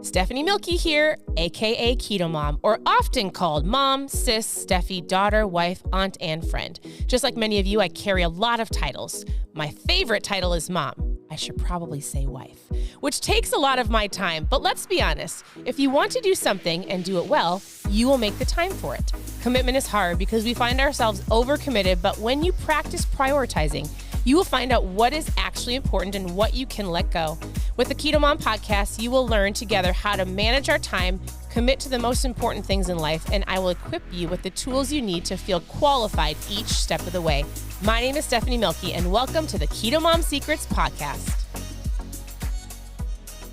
Stephanie Milky here, aka Keto Mom, or often called mom, sis, Steffi, daughter, wife, aunt, and friend. Just like many of you, I carry a lot of titles. My favorite title is mom. I should probably say wife, which takes a lot of my time. But let's be honest, if you want to do something and do it well, you will make the time for it. Commitment is hard because we find ourselves overcommitted, but when you practice prioritizing, you will find out what is actually important and what you can let go. With the Keto Mom podcast, you will learn together how to manage our time, commit to the most important things in life, and I will equip you with the tools you need to feel qualified each step of the way. My name is Stephanie Milky, and welcome to the Keto Mom Secrets podcast.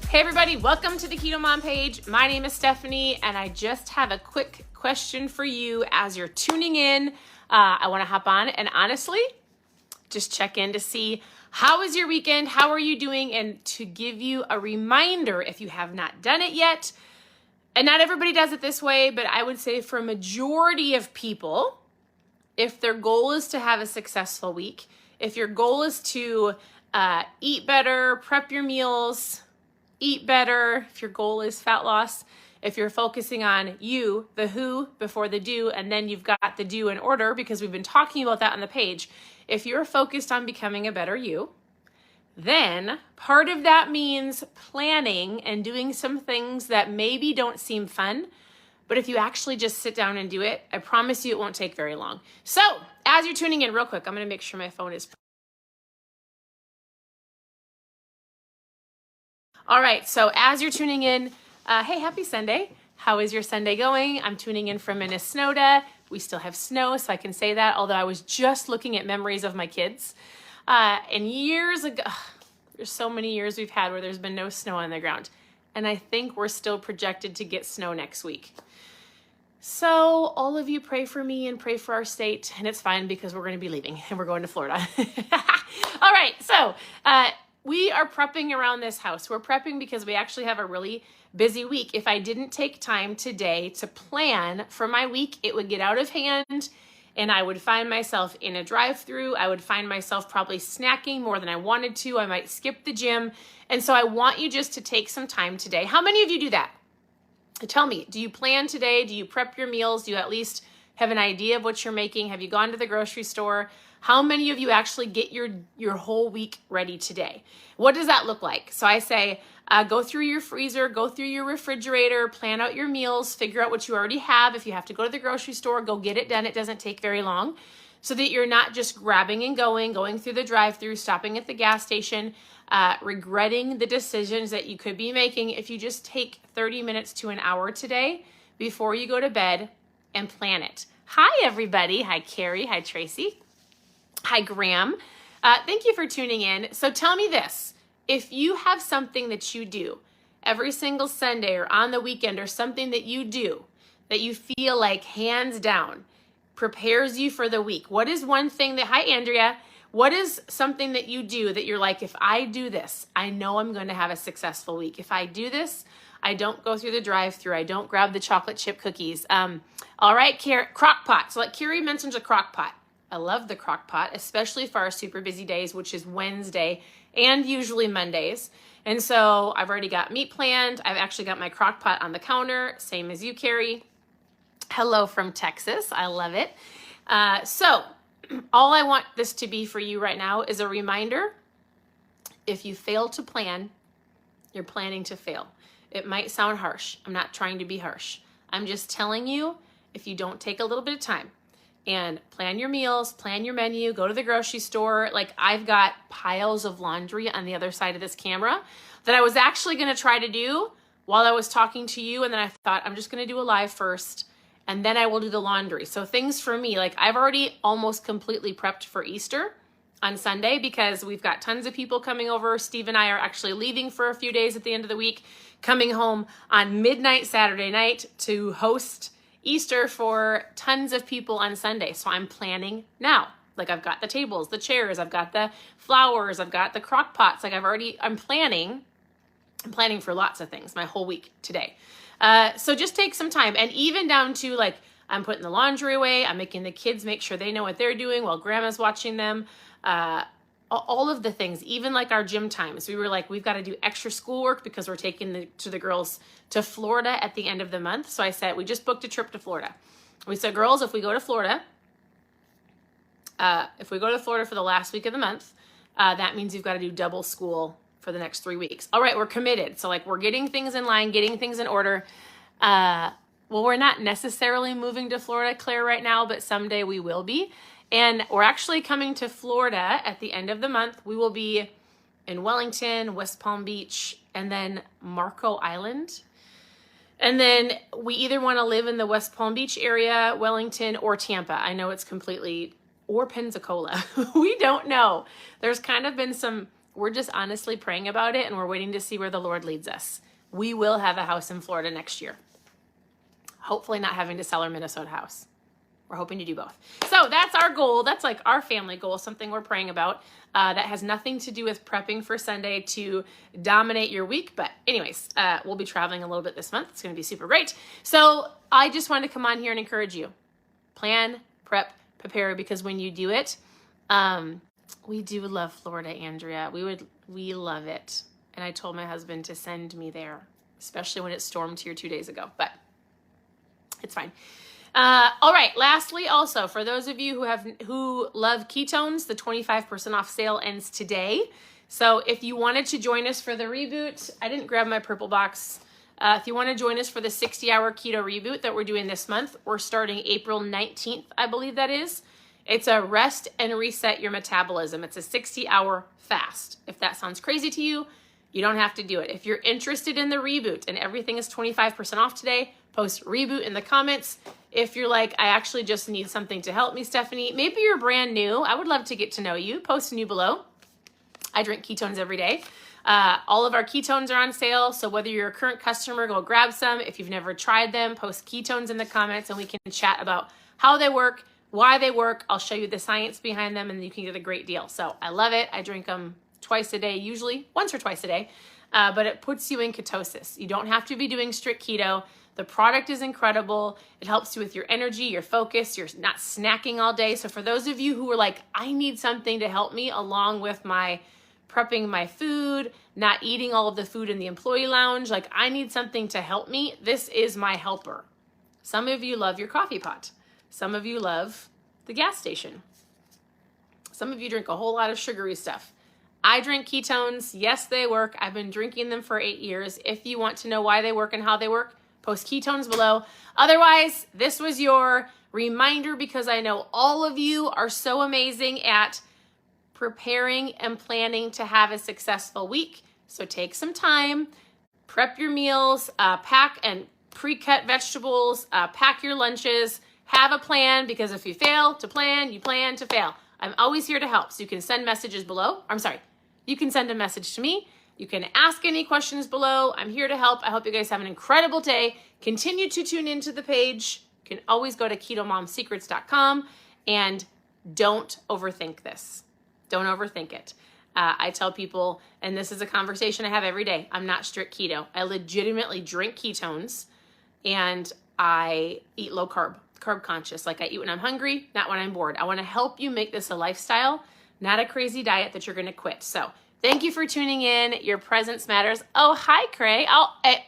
Hey everybody, welcome to the Keto Mom page. My name is Stephanie, and I just have a quick question for you as you're tuning in. I want to hop on and honestly, just check in to see how is your weekend, how are you doing, and to give you a reminder if you have not done it yet. And not everybody does it this way, but I would say for a majority of people, if their goal is to have a successful week, if your goal is to eat better, prep your meals, eat better, if your goal is fat loss, if you're focusing on you, the who before the do, and then you've got the do in order because we've been talking about that on the page. If you're focused on becoming a better you, then part of that means planning and doing some things that maybe don't seem fun, but if you actually just sit down and do it, I promise you it won't take very long. So as you're tuning in real quick, I'm going to make sure my phone is. All right, so as you're tuning in, hey, happy Sunday. How is your Sunday going? I'm tuning in from Minnesota. We still have snow, so I can say that, although I was just looking at memories of my kids. And years ago, there's so many years we've had where there's been no snow on the ground. And I think we're still projected to get snow next week. So all of you pray for me and pray for our state. And it's fine because we're going to be leaving and we're going to Florida. All right, so we are prepping around this house. We're prepping because we actually have a really busy week. If I didn't take time today to plan for my week, it would get out of hand and I would find myself in a drive-through. I would find myself probably snacking more than I wanted to. I might skip the gym. And so I want you just to take some time today. How many of you do that? Tell me, do you plan today? Do you prep your meals? Do you at least have an idea of what you're making? Have you gone to the grocery store? How many of you actually get your whole week ready today? What does that look like? So I say, go through your freezer, go through your refrigerator, plan out your meals, figure out what you already have. If you have to go to the grocery store, go get it done. It doesn't take very long so that you're not just grabbing and going through the drive-thru, stopping at the gas station, regretting the decisions that you could be making if you just take 30 minutes to an hour today before you go to bed and plan it. Hi, everybody. Hi, Carrie. Hi, Tracy. Hi, Graham. Thank you for tuning in. So tell me this. If you have something that you do every single Sunday or on the weekend or something that you do that you feel like hands down prepares you for the week, what is one thing that, hi, Andrea, what is something that you do that you're like, if I do this, I know I'm going to have a successful week. If I do this, I don't go through the drive-thru. I don't grab the chocolate chip cookies. All right, crock pot. So like Carrie mentioned a crock pot. I love the crock pot, especially for our super busy days, which is Wednesday and usually Mondays. And so I've already got meat planned. I've actually got my crock pot on the counter, same as you, Carrie. Hello from Texas. I love it. So all I want this to be for you right now is a reminder. If you fail to plan, you're planning to fail. It might sound harsh. I'm not trying to be harsh. I'm just telling you, if you don't take a little bit of time and plan your meals, plan your menu, go to the grocery store. Like I've got piles of laundry on the other side of this camera that I was actually going to try to do while I was talking to you. And then I thought I'm just going to do a live first and then I will do the laundry. So things for me, like I've already almost completely prepped for Easter on Sunday because we've got tons of people coming over. Steve and I are actually leaving for a few days at the end of the week, coming home on midnight Saturday night to host Easter for tons of people on Sunday. So I'm planning now. Like I've got the tables, the chairs, I've got the flowers, I've got the crock pots. Like I'm planning for lots of things my whole week today. So just take some time, and even down to like, I'm putting the laundry away. I'm making the kids make sure they know what they're doing while grandma's watching them. all of the things, even like our gym times. We were like, we've got to do extra schoolwork because we're taking the girls to Florida at the end of the month. So I said, we just booked a trip to Florida. We said, girls, if we go to Florida for the last week of the month, that means you've got to do double school for the next 3 weeks. All right, we're committed. So like we're getting things in line, getting things in order. Well, we're not necessarily moving to Florida, Claire, right now, but someday we will be. And we're actually coming to Florida at the end of the month. We will be in Wellington, West Palm Beach, and then Marco Island. And then we either want to live in the West Palm Beach area, Wellington, or Tampa. I know it's completely, or Pensacola. We don't know. There's kind of been we're just honestly praying about it, and we're waiting to see where the Lord leads us. We will have a house in Florida next year. Hopefully not having to sell our Minnesota house. We're hoping to do both. So that's our goal. That's like our family goal, something we're praying about. That has nothing to do with prepping for Sunday to dominate your week. But anyways, we'll be traveling a little bit this month. It's going to be super great. So I just wanted to come on here and encourage you. Plan, prep, prepare, because when you do it, we do love Florida, Andrea. We love it. And I told my husband to send me there, especially when it stormed here 2 days ago. But it's fine. All right. Lastly, also for those of you who love ketones, the 25% off sale ends today. So if you wanted to join us for the reboot, I didn't grab my purple box. If you want to join us for the 60-hour keto reboot that we're doing this month, we're starting April 19th, I believe that is. It's a rest and reset your metabolism. It's a 60-hour fast. If that sounds crazy to you, you don't have to do it. If you're interested in the reboot and everything is 25% off today, post reboot in the comments. If you're like, I actually just need something to help me, Stephanie, maybe you're brand new. I would love to get to know you. Post new below. I drink ketones every day. All of our ketones are on sale. So whether you're a current customer, go grab some. If you've never tried them, post ketones in the comments and we can chat about how they work, why they work. I'll show you the science behind them and you can get a great deal. So I love it. I drink them twice a day, usually once or twice a day, but it puts you in ketosis. You don't have to be doing strict keto. The product is incredible. It helps you with your energy, your focus. You're not snacking all day. So for those of you who are like, I need something to help me along with my prepping my food, not eating all of the food in the employee lounge, like I need something to help me, this is my helper. Some of you love your coffee pot. Some of you love the gas station. Some of you drink a whole lot of sugary stuff. I drink ketones. Yes, they work. I've been drinking them for 8 years. If you want to know why they work and how they work, post ketones below. Otherwise, this was your reminder because I know all of you are so amazing at preparing and planning to have a successful week. So take some time, prep your meals, pack and pre-cut vegetables, pack your lunches, have a plan because if you fail to plan, you plan to fail. I'm always here to help. So you can send messages below. You can send a message to me. You can ask any questions below. I'm here to help. I hope you guys have an incredible day. Continue to tune into the page. You can always go to ketomomsecrets.com and don't overthink this. Don't overthink it. I tell people, and this is a conversation I have every day, I'm not strict keto. I legitimately drink ketones and I eat low carb conscious. Like I eat when I'm hungry, not when I'm bored. I want to help you make this a lifestyle, not a crazy diet that you're going to quit. So thank you for tuning in. Your presence matters. Oh, hi, Craig.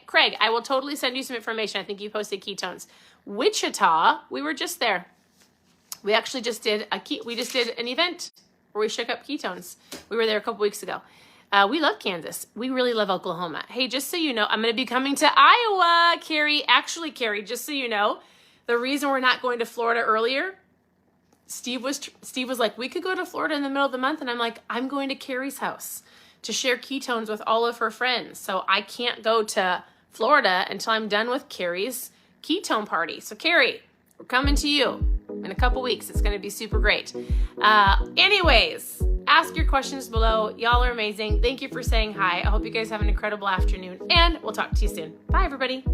Craig, I will totally send you some information. I think you posted ketones. Wichita, we were just there. We actually just did an event where we shook up ketones. We were there a couple weeks ago. We love Kansas. We really love Oklahoma. Hey, just so you know, I'm going to be coming to Iowa, Carrie. Actually, Carrie, just so you know, the reason we're not going to Florida earlier, Steve was like, we could go to Florida in the middle of the month. And I'm like, I'm going to Carrie's house to share ketones with all of her friends. So I can't go to Florida until I'm done with Carrie's ketone party. So Carrie, we're coming to you in a couple weeks. It's going to be super great. Anyways, ask your questions below. Y'all are amazing. Thank you for saying hi. I hope you guys have an incredible afternoon and we'll talk to you soon. Bye, everybody.